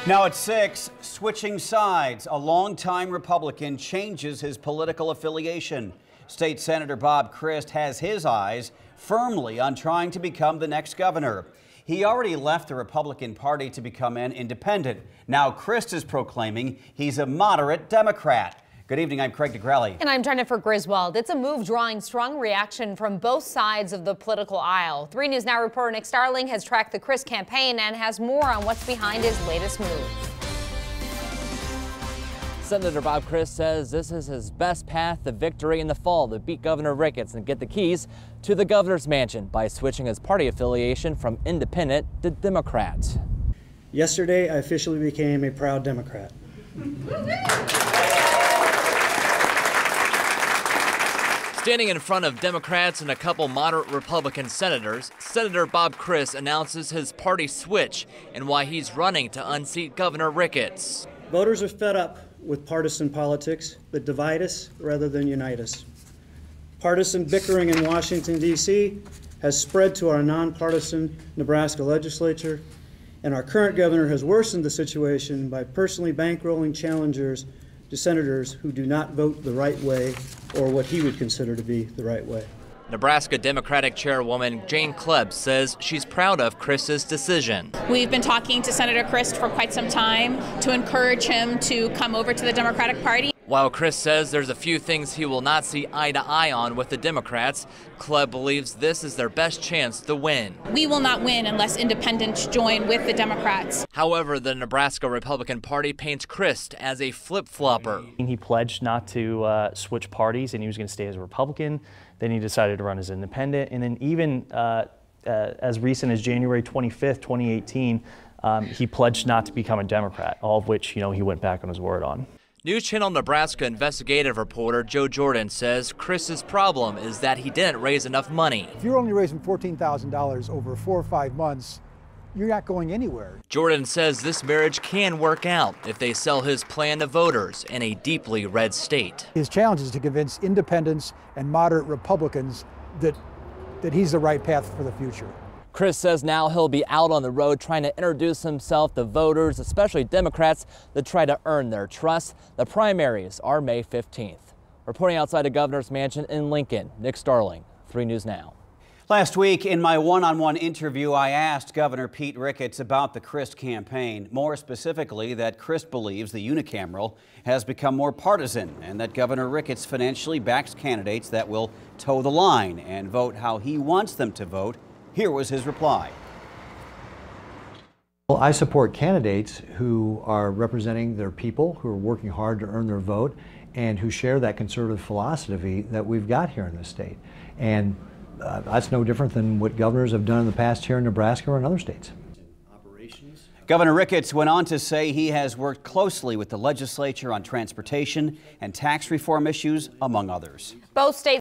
Now at 6, switching sides. A longtime Republican changes his political affiliation. State Senator Bob Krist has his eyes firmly on trying to become the next governor. He already left the Republican Party to become an independent. Now Krist is proclaiming he's a moderate Democrat. Good evening, I'm Craig DeGrelli. And I'm Jennifer Griswold. It's a move drawing strong reaction from both sides of the political aisle. 3 News Now reporter Nick Starling has tracked the Krist campaign and has more on what's behind his latest move. Senator Bob Krist says this is his best path to victory in the fall to beat Governor Ricketts and get the keys to the governor's mansion by switching his party affiliation from independent to Democrat. Yesterday, I officially became a proud Democrat. Standing in front of Democrats and a couple moderate Republican senators, Senator Bob Krist announces his party switch and why he's running to unseat Governor Ricketts. Voters are fed up with partisan politics that divide us rather than unite us. Partisan bickering in Washington, D.C. has spread to our nonpartisan Nebraska legislature, and our current governor has worsened the situation by personally bankrolling challengers to senators who do not vote the right way or what he would consider to be the right way. Nebraska Democratic Chairwoman Jane Klebb says she's proud of Krist's decision. We've been talking to Senator Krist for quite some time to encourage him to come over to the Democratic Party. While Krist says there's a few things he will not see eye to eye on with the Democrats, Klebb believes this is their best chance to win. We will not win unless independents join with the Democrats. However, the Nebraska Republican Party paints Krist as a flip-flopper. He pledged not to switch parties, and he was going to stay as a Republican. Then he decided to run as independent. And then even as recent as January 25th, 2018, he pledged not to become a Democrat, all of which, he went back on his word on. News Channel Nebraska investigative reporter Joe Jordan says Krist's problem is that he didn't raise enough money. If you're only raising $14,000 over 4 or 5 months, you're not going anywhere. Jordan says this marriage can work out if they sell his plan to voters in a deeply red state. His challenge is to convince independents and moderate Republicans that he's the right path for the future. Krist says now he'll be out on the road trying to introduce himself to voters, especially Democrats, that try to earn their trust. The primaries are May 15th. Reporting outside the governor's mansion in Lincoln, Nick Starling, 3 News Now. Last week, in my one-on-one interview, I asked Governor Pete Ricketts about the Krist campaign. More specifically, that Krist believes the unicameral has become more partisan and that Governor Ricketts financially backs candidates that will toe the line and vote how he wants them to vote. Here was his reply. Well, I support candidates who are representing their people, who are working hard to earn their vote, and who share that conservative philosophy that we've got here in this state. And that's no different than what governors have done in the past here in Nebraska or in other states. Governor Ricketts went on to say he has worked closely with the legislature on transportation and tax reform issues, among others. Both states